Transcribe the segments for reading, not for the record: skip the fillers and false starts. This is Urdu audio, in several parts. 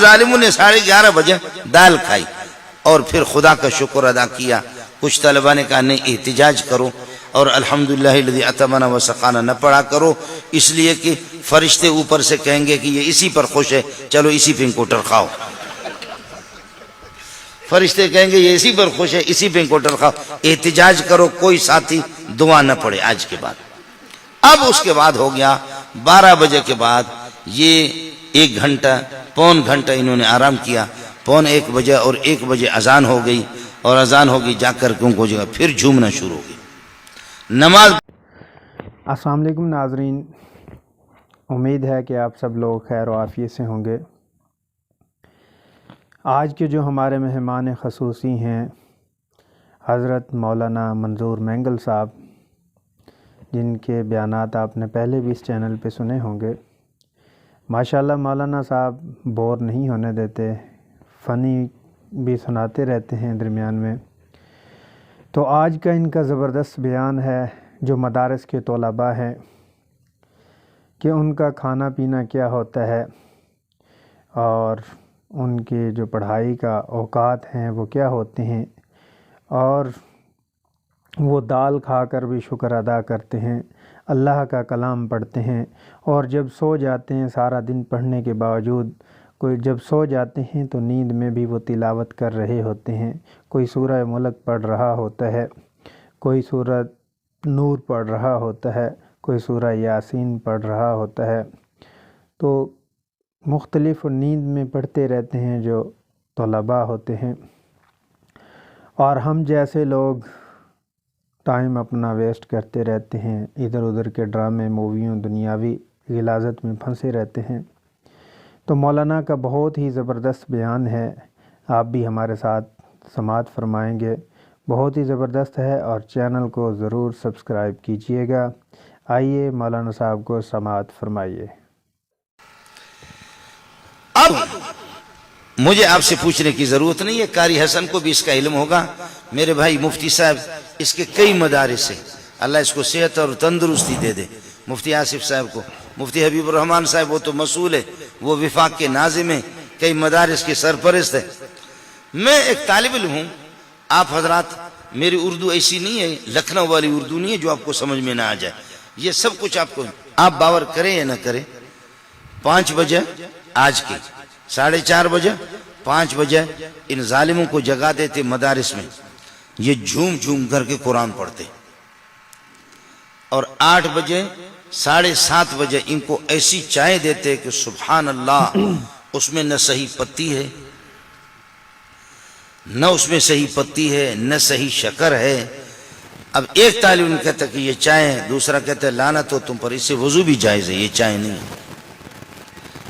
ظالموں نے 11:30 بجے دال کھائی اور پھر خدا کا شکر ادا کیا. کچھ طلبہ نے کہا نہیں احتجاج کرو اور الحمدللہ الذی اطعمنا وسقانا نہ پڑھا کرو، اس لیے کہ فرشتے اوپر سے کہیں گے کہ یہ اسی پر خوش ہے، چلو اسی پہ انکوٹر کھاؤ. فرشتے کہیں گے یہ اسی پر خوش ہے، اسی پہ انکوٹر کھاؤ. احتجاج کرو، کوئی ساتھی دعا نہ پڑھے آج کے بعد. اب اس کے بعد ہو گیا 12 بجے کے بعد یہ 1 گھنٹہ پون گھنٹہ انہوں نے آرام کیا. 1:15 بجے اور 1 بجے اذان ہو گئی، اور اذان ہوگی جا کر کے ان کو جگہ پھر جھومنا شروع ہو گئی. نماز. السلام علیکم ناظرین، امید ہے کہ آپ سب لوگ خیر و عافیت سے ہوں گے. آج کے جو ہمارے مہمان خصوصی ہیں حضرت مولانا منظور مینگل صاحب، جن کے بیانات آپ نے پہلے بھی اس چینل پہ سنے ہوں گے. ماشاءاللہ مولانا صاحب بور نہیں ہونے دیتے، فنی بھی سناتے رہتے ہیں درمیان میں. تو آج کا ان کا زبردست بیان ہے جو مدارس کے طلباء ہیں کہ ان کا کھانا پینا کیا ہوتا ہے اور ان کے جو پڑھائی کا اوقات ہیں وہ کیا ہوتے ہیں، اور وہ دال کھا کر بھی شکر ادا کرتے ہیں، اللہ کا کلام پڑھتے ہیں، اور جب سو جاتے ہیں سارا دن پڑھنے کے باوجود کوئی جب سو جاتے ہیں تو نیند میں بھی وہ تلاوت کر رہے ہوتے ہیں. کوئی سورہ ملک پڑھ رہا ہوتا ہے، کوئی سورہ نور پڑھ رہا ہوتا ہے، کوئی سورہ یاسین پڑھ رہا ہوتا ہے. تو مختلف نیند میں پڑھتے رہتے ہیں جو طلباء ہوتے ہیں. اور ہم جیسے لوگ ٹائم اپنا ویسٹ کرتے رہتے ہیں، ادھر ادھر کے ڈرامے موویوں دنیاوی غلاظت میں پھنسے رہتے ہیں. تو مولانا کا بہت ہی زبردست بیان ہے، آپ بھی ہمارے ساتھ سماعت فرمائیں گے. بہت ہی زبردست ہے اور چینل کو ضرور سبسکرائب کیجئے گا. آئیے مولانا صاحب کو سماعت فرمائیے. اب مجھے آپ سے پوچھنے کی ضرورت نہیں ہے، قاری حسن کو بھی اس کا علم ہوگا. میرے بھائی مفتی صاحب اس کے کئی مدارس سے، اللہ اس کو صحت اور تندرستی دے دے. مفتی آصف صاحب کو، مفتی حبیب الرحمن صاحب وہ تو مسئول ہے، وہ وفاق کے ناظم ہیں، کئی مدارس کے سرپرست ہے. میں ایک طالب علم ہوں. آپ حضرات، میری اردو ایسی نہیں ہے، لکھنؤ والی اردو نہیں ہے جو آپ کو سمجھ میں نہ آ جائے. یہ سب کچھ آپ کو، آپ باور کریں یا نہ کریں، 5 بجے آج کی 4:30 بجے 5 بجے ان ظالموں کو جگا دیتے مدارس میں. یہ جھوم جھوم کر کے قرآن پڑھتے، اور 8 بجے 7:30 بجے ان کو ایسی چائے دیتے کہ سبحان اللہ، اس میں نہ صحیح پتی ہے، نہ اس میں صحیح پتی ہے، نہ صحیح شکر ہے. اب ایک طالب علم کہتا کہ یہ چائے ہے، دوسرا کہتا ہے لعنت ہو تم پر، اس سے وضو بھی جائز ہے، یہ چائے نہیں ہے،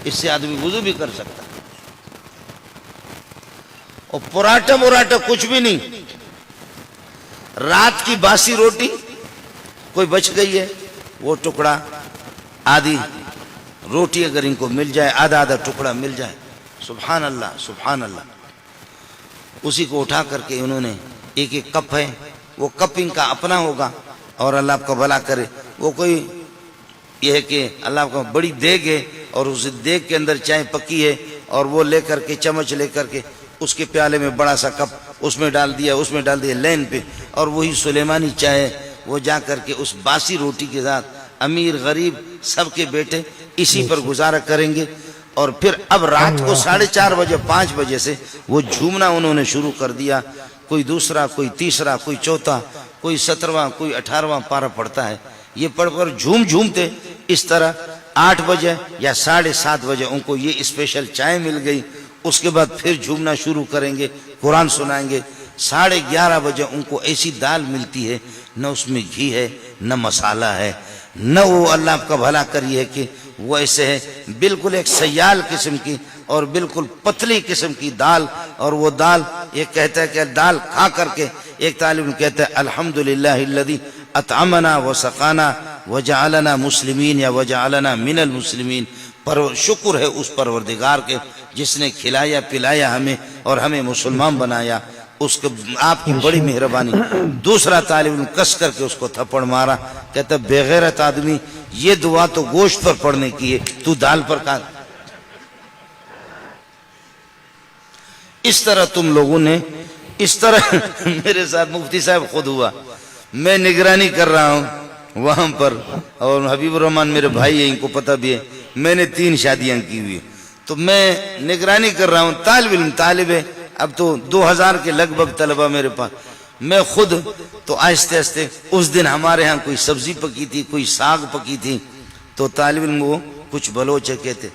اس سے آدمی وضو بھی کر سکتا. اور پراٹھا کچھ بھی نہیں. رات کی باسی روٹی کوئی بچ گئی ہے، وہ ٹکڑا، آدھی روٹی اگر ان کو مل جائے، آدھا ٹکڑا مل جائے، سبحان اللہ سبحان اللہ. اسی کو اٹھا کر کے انہوں نے ایک کپ ہے، وہ کپ ان کا اپنا ہوگا، اور اللہ آپ کا بھلا کرے. وہ کوئی یہ ہے کہ اللہ آپ کا بڑی دیگ ہے، اور اس دیگ کے اندر چائے پکی ہے، اور وہ لے کر کے چمچ لے کر کے اس کے پیالے میں بڑا سا کپ اس میں ڈال دیا لین پہ، اور وہی سلیمانی چائے وہ جا کر کے اس باسی روٹی کے ساتھ امیر غریب سب کے بیٹے اسی پر گزارا کریں گے. اور پھر اب رات کو 4:30 بجے 5 بجے سے وہ جھومنا انہوں نے شروع کر دیا. کوئی دوسرا، کوئی تیسرا، کوئی چوتھا، کوئی 17واں، کوئی 18واں پارہ پڑھتا ہے. یہ پڑھ کر جھومتے اس طرح 8 بجے یا 7:30 بجے ان کو یہ اسپیشل چائے مل گئی. اس کے بعد پھر جھومنا شروع کریں گے، قرآن سنائیں گے. 11:30 بجے ان کو ایسی دال ملتی ہے، نہ اس میں گھی ہے، نہ مسالہ ہے، نہ وہ اللہ آپ کا بھلا کریے کہ وہ ایسے ہے، بالکل ایک سیال قسم کی اور بالکل پتلی قسم کی دال. اور وہ دال یہ کہتا ہے کہ دال کھا کر کے ایک طالب کہتا ہے الحمدللہ الذی اطعمنا وسقانا وجعلنا مسلمین یا وجعلنا من المسلمین. پر شکر ہے اس پروردگار کے جس نے کھلایا پلایا ہمیں اور ہمیں مسلمان بنایا، اس کو آپ کی بڑی مہربانی. دوسرا طالب علم کس کر کے اس کو تھپڑ مارا، کہتا بے غیرت آدمی، یہ دعا تو گوشت پر پڑھنے کی ہے، تو دال پر کہا. اس طرح تم لوگوں نے اس طرح میرے ساتھ مفتی صاحب خود ہوا، میں نگرانی کر رہا ہوں وہاں پر، اور حبیب الرحمان میرے بھائی ہیں، ان کو پتہ بھی ہے میں نے 3 شادیاں کی ہوئی، تو میں نگرانی کر رہا ہوں، طالب علم طالب ہے، اب تو 2000 کے لگ بھگ طلبہ میرے پاس، میں خود تو آہستہ آہستہ اس دن ہمارے ہاں کوئی سبزی پکی تھی، کوئی ساگ پکی تھی، تو طالب علم وہ کچھ بلوچ کہتے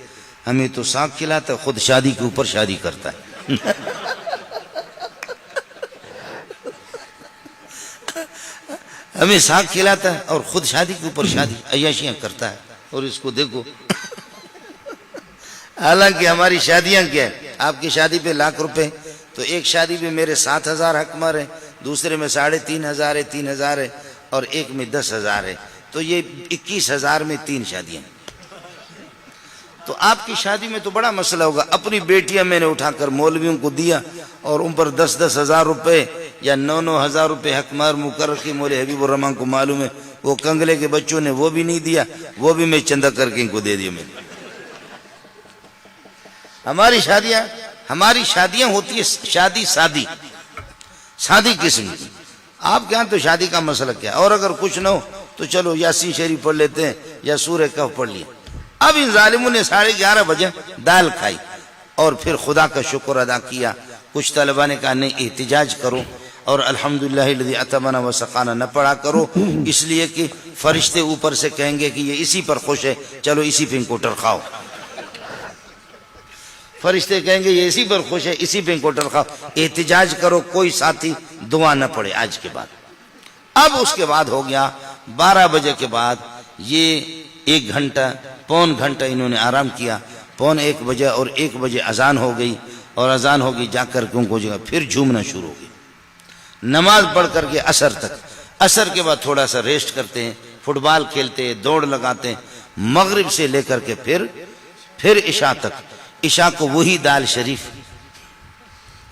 ہمیں تو ساگ کھلاتا ہے، خود شادی کے اوپر شادی کرتا ہے ہمیں ساگ کھلاتا ہے اور خود شادی کے اوپر شادی عیاشیاں کرتا ہے، اور اس کو دیکھو حالانکہ ہماری شادیاں کیا ہے، آپ کی شادی پہ ₹1,00,000 تو ایک شادی پہ میرے 7,000 حق مار ہے، دوسرے میں 3,500 ہے، 3,000 ہے، اور ایک میں 10,000 ہے، تو یہ 21,000 میں 3 شادیاں۔ تو آپ کی شادی میں تو بڑا مسئلہ ہوگا، اپنی بیٹیاں میں نے اٹھا کر مولویوں کو دیا اور ان پر 10,000 روپے یا 9,000 روپے حق مار مقرر کی، مولوی حبیب الرحمان کو معلوم ہے، وہ کنگلے کے بچوں نے وہ بھی نہیں دیا، وہ بھی میں چندہ کر کے ان کو دے دیا میں۔ ہماری شادیاں ہوتی ہے شادی سادی قسم کی، آپ کے ہاں تو شادی کا مسئلہ کیا، اور اگر کچھ نہ ہو تو چلو یاسین شریف پڑھ لیتے ہیں یا سورہ کہف پڑھ لیا۔ اب ان ظالموں نے 11:30 بجے دال کھائی اور پھر خدا کا شکر ادا کیا۔ کچھ طلبہ نے کہا نہیں احتجاج کرو اور الحمدللہ الذی اطعمنا وسقانا نہ پڑھا کرو، اس لیے کہ فرشتے اوپر سے کہیں گے کہ یہ اسی پر خوش ہے، چلو اسی پہ انکوٹر کھاؤ، فرشتے کہیں گے یہ اسی پر خوش ہے، اسی پہ انکوٹر کھاؤ، احتجاج کرو، کوئی ساتھی دعا نہ پڑھے آج کے بعد۔ اب اس کے بعد ہو گیا 12 بجے کے بعد، یہ 1 گھنٹہ پون گھنٹہ انہوں نے آرام کیا، 1:15 بجے اور 1 بجے اذان ہو گئی، اور اذان ہو گئی جا کر کے ان کو جگہ پھر جھومنا شروع ہو گئی، نماز پڑھ کر کے عصر تک، عصر کے بعد تھوڑا سا ریسٹ کرتے ہیں، فٹ بال کھیلتے ہیں، دوڑ لگاتے ہیں، مغرب سے لے کر کے پھر عشاء تک، عشاء کو وہی دال شریف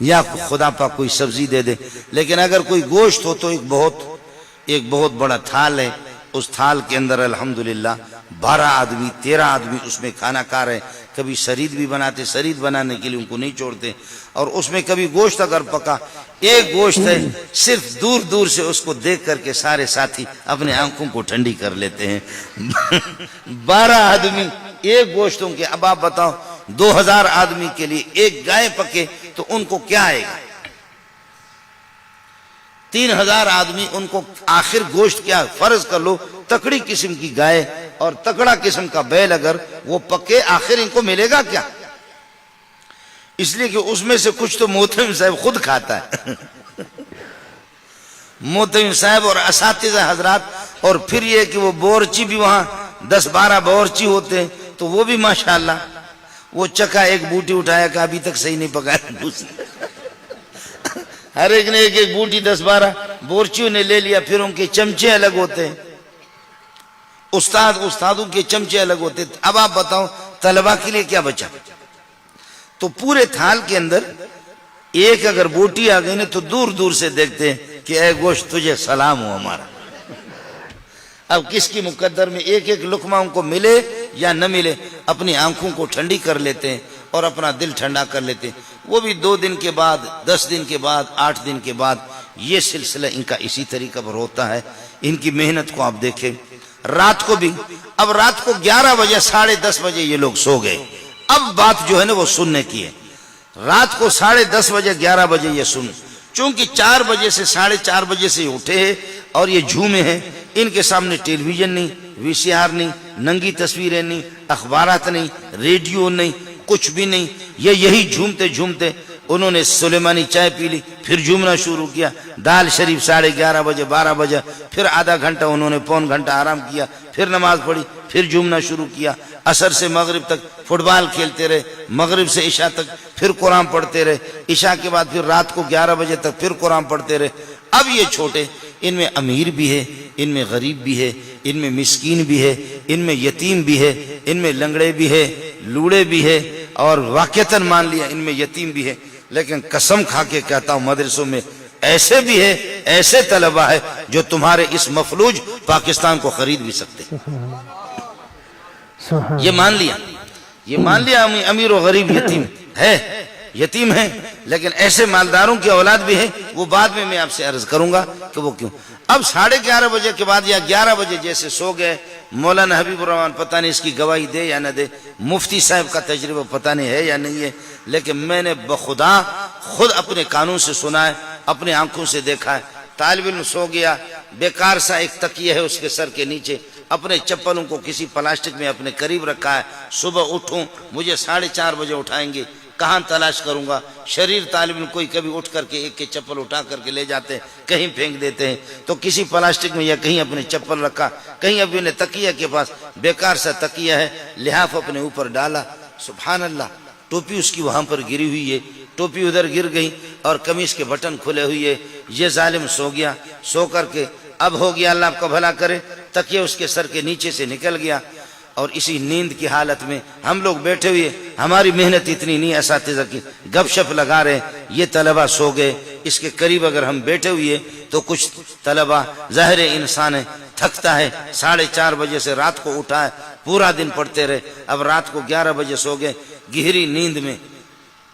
یا خدا پاک کوئی سبزی دے دے، لیکن اگر کوئی گوشت ہو تو ایک بہت بڑا تھال ہے، اس تھال کے اندر الحمدللہ 12 آدمی 13 آدمی اس میں کھانا کھا رہے، کبھی شرید بھی بناتے، شرید بنانے کے لیے ان کو نہیں چھوڑتے، اور اس میں کبھی گوشت اگر پکا، ایک گوشت ہے صرف دور دور سے اس کو دیکھ کر کے سارے ساتھی اپنے آنکھوں کو ٹھنڈی کر لیتے ہیں 12 آدمی ایک گوشتوں کے، اب آپ بتاؤ 2000 آدمی کے لیے ایک گائے پکے تو ان کو کیا آئے گا، 3000 آدمی ان کو آخر گوشت کیا، فرض کر لو تکڑی قسم کی گائے اور تکڑا قسم کا بیل اگر وہ پکے، آخر ان کو ملے گا کیا، اس لیے کہ اس میں سے کچھ تو محتمم صاحب خود کھاتا ہے محتمم صاحب اور اساتذہ حضرات، اور پھر یہ کہ وہ بورچی بھی وہاں 10-12 بورچی ہوتے ہیں، تو وہ بھی ماشاءاللہ وہ چکا ایک بوٹی اٹھایا کہ ابھی تک صحیح نہیں پکایا ہر ایک نے ایک بوٹی 10-12 بورچیوں نے لے لیا، پھر ان کے چمچے الگ ہوتے ہیں، استادوں کے چمچے الگ ہوتے ہیں، اب آپ بتاؤ طلبہ کے لیے کیا بچا، تو پورے تھال کے اندر ایک اگر بوٹی آ گئی نا تو دور دور سے دیکھتے ہیں کہ اے گوشت تجھے سلام ہو ہمارا، اب کس کی مقدر میں ایک لقمہ ان کو ملے یا نہ ملے، اپنی آنکھوں کو ٹھنڈی کر لیتے ہیں اور اپنا دل ٹھنڈا کر لیتے ہیں، وہ بھی 2 دن کے بعد، 10 دن کے بعد، 8 دن کے بعد، یہ سلسلہ ان کا اسی طریقہ پر ہوتا ہے۔ ان کی محنت کو آپ دیکھیں، رات کو بھی، اب رات کو 11 بجے 10:30 بجے یہ لوگ سو گئے، اب بات جو ہے نا وہ سننے کی ہے، رات کو 10:30 بجے 11 بجے یہ سن، چونکہ 4 بجے سے 4:30 بجے سے اٹھے ہیں اور یہ جھومے ہیں، ان کے سامنے ٹیلی ویژن نہیں، VCR نہیں، ننگی تصویریں نہیں، اخبارات نہیں، ریڈیو نہیں، کچھ بھی نہیں، یہ یہی جھومتے جھومتے انہوں نے سلیمانی چائے پی لی، پھر جھومنا شروع کیا، دال شریف 11:30 بجے 12 بجے، پھر آدھا گھنٹہ انہوں نے 1.25 گھنٹہ آرام کیا، پھر نماز پڑھی، پھر جھومنا شروع کیا، عصر سے مغرب تک فٹ بال کھیلتے رہے، مغرب سے عشاء تک پھر قرآن پڑھتے رہے، عشاء کے بعد پھر رات کو 11 بجے تک پھر قرآن پڑھتے رہے۔ اب یہ چھوٹے، ان میں امیر بھی ہے، ان میں غریب بھی ہے، ان میں مسکین بھی ہے، ان میں یتیم بھی ہے، ان میں لنگڑے بھی ہے، لوڑے بھی ہے، اور واقعتاً مان لیا ان میں یتیم بھی ہے، لیکن قسم کھا کے کہتا ہوں مدرسوں میں ایسے بھی ہے، ایسے طلبہ ہے جو تمہارے اس مفلوج پاکستان کو خرید بھی سکتے، یہ مان لیا امیر و غریب یتیم ہے، یتیم ہیں لیکن ایسے مالداروں کی اولاد بھی ہے، وہ بعد میں آپ سے عرض کروں گا کہ وہ کیوں۔ اب 11:30 بجے کے بعد یا 11 بجے جیسے سو گئے، مولانا حبیب الرحمان پتہ نہیں اس کی گواہی دے یا نہ دے، مفتی صاحب کا تجربہ پتہ نہیں ہے یا نہیں ہے، لیکن میں نے بخدا خود اپنے کانوں سے سنا ہے، اپنے آنکھوں سے دیکھا ہے۔ طالب علم سو گیا، بیکار سا ایک تکیہ ہے اس کے سر کے نیچے، اپنے چپلوں کو کسی پلاسٹک میں اپنے قریب رکھا ہے، صبح اٹھوں مجھے 4:30 بجے اٹھائیں گے، کہاں تلاش کروں گا؟ شریر طالب علم کوئی کبھی اٹھ کر کے ایک کے چپل اٹھا کر کے لے جاتے ہیں، کہیں پھینک دیتے ہیں، تو کسی پلاسٹک میں یا کہیں اپنے چپل رکھا، کہیں اپنے تکیہ کے پاس بیکار سا تکیہ ہے، لحاف اپنے اوپر ڈالا، سبحان اللہ، ٹوپی اس کی وہاں پر گری ہوئی ہے، ٹوپی ادھر گر گئی اور قمیص کے بٹن کھلے ہوئی ہے۔ یہ ظالم سو گیا، سو کر کے اب ہو گیا، اللہ آپ کا بھلا کرے، تکیہ اس کے سر کے نیچے سے نکل گیا، اور اسی نیند کی حالت میں ہم لوگ بیٹھے ہوئے، ہماری محنت اتنی نہیں، اساتذہ کی گپ شپ لگا رہے، یہ طلبہ سو گئے، اس کے قریب اگر ہم بیٹھے ہوئے تو کچھ طلبہ، ظاہر انسان ہے تھکتا ہے، 4:30 بجے سے رات کو اٹھا ہے، پورا دن پڑھتے رہے، اب رات کو 11 بجے سو گئے گہری نیند میں۔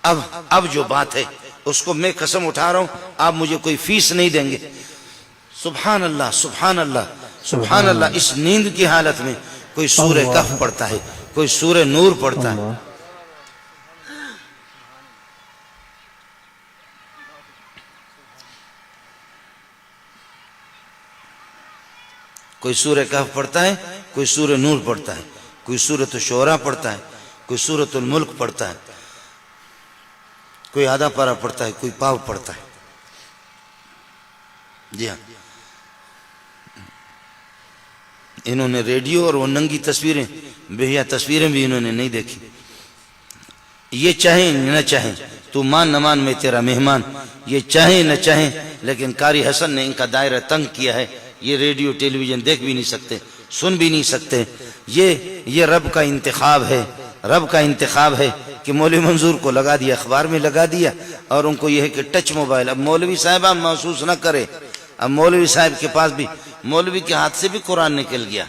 اب جو بات ہے اس کو میں قسم اٹھا رہا ہوں، آپ مجھے کوئی فیس نہیں دیں گے، سبحان اللہ سبحان اللہ سبحان اللہ، اس نیند کی حالت میں کوئی سورہ کہف پڑھتا ہے، کوئی سورہ نور پڑھتا ہے، کوئی سورہ کہف پڑھتا ہے، کوئی سورہ نور پڑھتا ہے، کوئی سورۃ الشعراء پڑھتا ہے، کوئی سورۃ الملک پڑھتا ہے، کوئی آدھا پارہ پڑھتا ہے، کوئی پاو پڑھتا ہے۔ جی ہاں، انہوں نے ریڈیو اور وہ ننگی تصویریں، بہیا تصویریں بھی انہوں نے نہیں دیکھی۔ یہ چاہیں نہ چاہیں، تو مان نہ مان میں تیرا مہمان، یہ چاہیں نہ چاہیں، لیکن قاری حسن نے ان کا دائرہ تنگ کیا ہے، یہ ریڈیو ٹیلی ویژن دیکھ بھی نہیں سکتے، سن بھی نہیں سکتے۔ یہ رب کا انتخاب ہے، رب کا انتخاب ہے کہ مولوی منظور کو لگا دیا، اخبار میں لگا دیا، اور ان کو یہ ہے کہ ٹچ موبائل۔ اب مولوی صاحبہ محسوس نہ کرے، اب مولوی صاحب کے پاس بھی، مولوی کے ہاتھ سے بھی قرآن نکل گیا،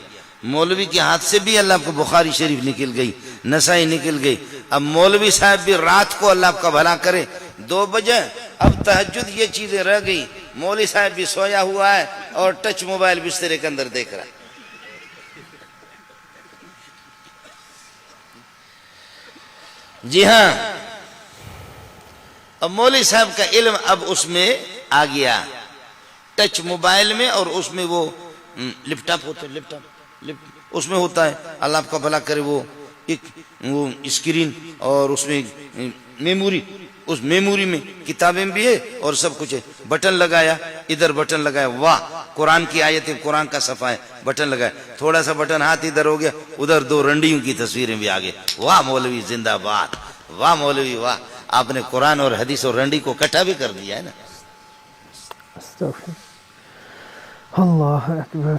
مولوی کے ہاتھ سے بھی اللہ کو بخاری شریف نکل گئی، نسائی نکل گئی، اب مولوی صاحب بھی رات کو اللہ کا بھلا کرے 2 بجے، اب تہجد، یہ چیزیں رہ گئی، مولوی صاحب بھی سویا ہوا ہے اور ٹچ موبائل بسترے کے اندر دیکھ رہا ہے۔ جی ہاں، اب مولوی صاحب کا علم اب اس میں آ گیا، ٹچ موبائل میں، اور اس میں وہ لیپ ٹاپ ہوتا ہے، لیپ ٹاپ اس میں ہوتا ہے، اللہ آپ کا بھلا کرے، وہ اسکرین، اور اس میں میموری، اس میموری میں کتابیں بھی ہے اور سب کچھ ہے، بٹن لگایا، ادھر بٹن لگایا، واہ قرآن کی آیت ہے، قرآن کا صفحہ ہے، بٹن لگایا، تھوڑا سا بٹن ہاتھ ادھر ہو گیا، ادھر 2 رنڈیوں کی تصویریں بھی آگے، واہ مولوی زندہ باد، واہ مولوی واہ، آپ نے قرآن اور حدیث اور رنڈی کو اکٹھا بھی کر دیا ہے نا۔ اللہ اکبر۔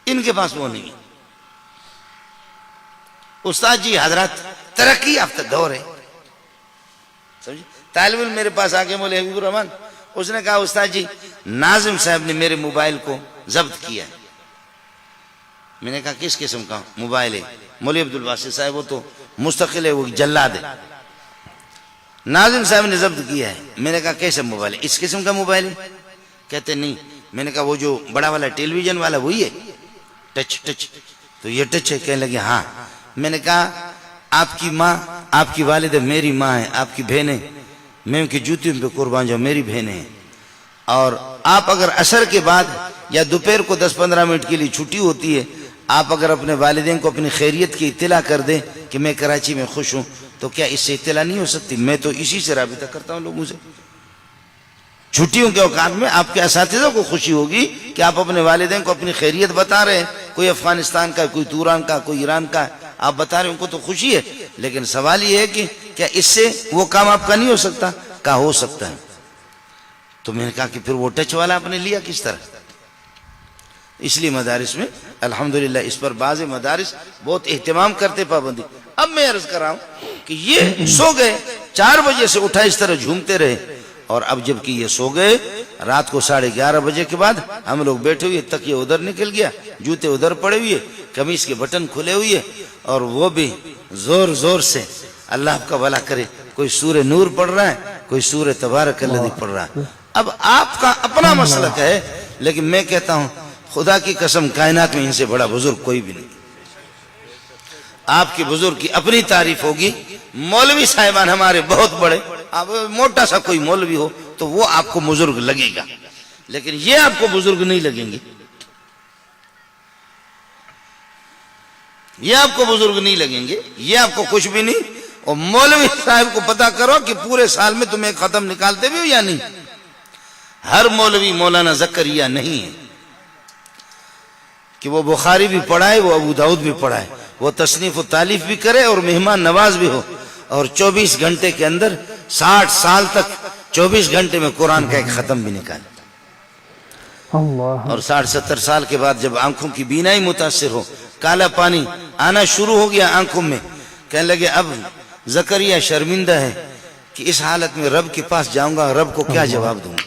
ان کے پاس وہ نہیں۔ استاد جی حضرات، ترقی یافتہ دور ہے، سمجھے؟ طالب علم میرے پاس آگے مولوی حبیب الرحمان، اس نے کہا استاد جی ناظم صاحب نے میرے موبائل کو ضبط کیا ہے۔ میں نے کہا کس قسم کا موبائل ہے؟ مولوی عبدالباسط صاحب وہ تو مستقل ہے، وہ جلاد ہے۔ ناظم صاحب نے ضبط کیا ہے۔ میں نے کہا کیسا موبائل ہے؟ اس قسم کا موبائل ہے؟ کہتے نہیں۔ میں نے کہا وہ جو بڑا والا ٹیلی ویژن والا وہی ہے؟ ٹچ تو یہ ٹچ ہے؟ کہنے لگے ہاں۔ میں نے کہا آپ کی ماں، آپ کی والدہ میری ماں ہے، آپ کی بہنیں، میں ان کی جوتیوں پہ قربان جاؤں، میری بہنیں ہیں، اور آپ اگر عصر کے بعد یا دوپہر کو 10-15 منٹ کے لیے چھٹی ہوتی ہے، آپ اگر اپنے والدین کو اپنی خیریت کی اطلاع کر دیں کہ میں کراچی میں خوش ہوں، تو کیا اس سے اطلاع نہیں ہو سکتی؟ میں تو اسی سے رابطہ کرتا ہوں لوگوں سے۔ چھٹیوں کے اوقات میں آپ کے اساتذہ کو خوشی ہوگی کہ آپ اپنے والدین کو اپنی خیریت بتا رہے ہیں، کوئی افغانستان کا، کوئی توران کا، کوئی ایران کا، آپ بتا رہے ہیں، ان کو تو خوشی ہے، لیکن سوال یہ ہے کہ کیا اس سے وہ کام آپ کا نہیں ہو سکتا؟ کہا ہو سکتا ہے۔ تو میں نے کہا کہ پھر وہ ٹچ والا آپ نے لیا کس طرح؟ اس لیے مدارس میں الحمدللہ اس پر بعض مدارس بہت اہتمام کرتے، پابندی۔ اب میں عرض کر رہا ہوں کہ یہ سو گئے، 4 بجے سے اٹھا اس طرح جھومتے رہے، اور اب جب کہ یہ سو گئے رات کو 11:30 بجے کے بعد ہم لوگ بیٹھے ہوئے، تکیہ ادھر نکل گیا، جوتے ادھر پڑے ہوئے، قمیص کے بٹن کھلے ہوئے، اور وہ بھی زور زور سے اللہ آپ کا بھلا کرے کوئی سورہ نور پڑھ رہا ہے، کوئی سورہ تبارک الذی پڑھ رہا ہے. اب آپ کا اپنا مسلک ہے، لیکن میں کہتا ہوں خدا کی قسم کائنات میں ان سے بڑا بزرگ کوئی بھی نہیں. آپ کی بزرگ کی اپنی تعریف ہوگی. مولوی صاحبان ہمارے بہت بڑے، اب موٹا سا کوئی مولوی ہو تو وہ آپ کو بزرگ لگے گا، لیکن یہ آپ کو بزرگ نہیں لگیں گے، یہ آپ کو بزرگ نہیں لگیں گے، یہ آپ کو کچھ بھی نہیں. اور مولوی صاحب کو پتا کرو کہ پورے سال میں تم ایک ختم نکالتے بھی ہو یا نہیں. ہر مولوی مولانا زکریا نہیں ہے کہ وہ بخاری بھی پڑھائے، وہ ابو داؤد بھی پڑھائے، وہ تصنیف و تالیف بھی کرے اور مہمان نواز بھی ہو، اور 24 گھنٹے کے اندر 60 سال تک 24 گھنٹے میں قرآن کا ایک ختم بھی نکالے. اللہ. اور 60-70 سال کے بعد جب آنکھوں کی بینائی متاثر ہو، کالا پانی آنا شروع ہو گیا آنکھوں میں، کہنے لگے اب زکریا شرمندہ ہے کہ اس حالت میں رب کے پاس جاؤں گا، رب کو کیا جواب دوں گا.